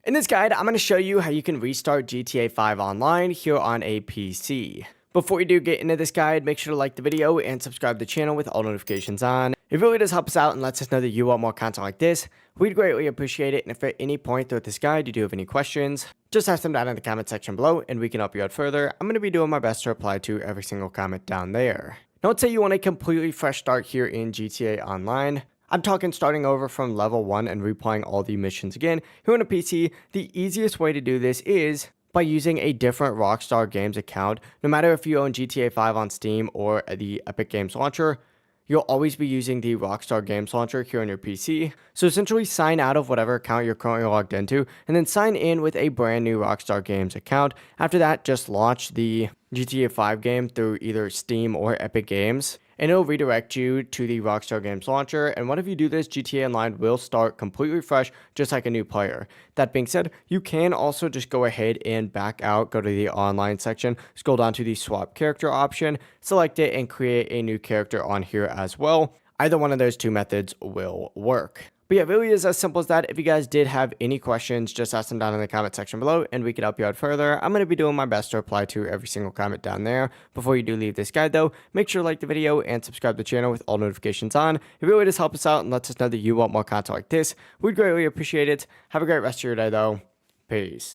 In this guide, I'm going to show you how you can restart GTA 5 online here on a PC. Before you do get into this guide, make sure to like the video and subscribe to the channel with all notifications on. It really does help us out and lets us know that you want more content like this. We'd greatly appreciate it, and if at any point throughout this guide you do have any questions, just ask them down in the comment section below and we can help you out further. I'm going to be doing my best to reply to every single comment down there. Now let's say you want a completely fresh start here in GTA Online. I'm talking starting over from level 1 and replaying all the missions again. Here on a PC, the easiest way to do this is by using a different Rockstar Games account. No matter if you own GTA 5 on Steam or the Epic Games Launcher, you'll always be using the Rockstar Games Launcher here on your PC. So essentially sign out of whatever account you're currently logged into and then sign in with a brand new Rockstar Games account. After that, just launch the GTA 5 game through either Steam or Epic Games, and it'll redirect you to the Rockstar Games Launcher. And whenever you do this, GTA Online will start completely fresh, just like a new player. That being said, you can also just go ahead and back out, go to the online section, scroll down to the swap character option, select it, and create a new character on here as well. Either one of those two methods will work. But yeah, it really is as simple as that. If you guys did have any questions, just ask them down in the comment section below and we can help you out further. I'm going to be doing my best to reply to every single comment down there. Before you do leave this guide though, make sure to like the video and subscribe to the channel with all notifications on. It really does help us out and lets us know that you want more content like this. We'd greatly appreciate it. Have a great rest of your day though. Peace.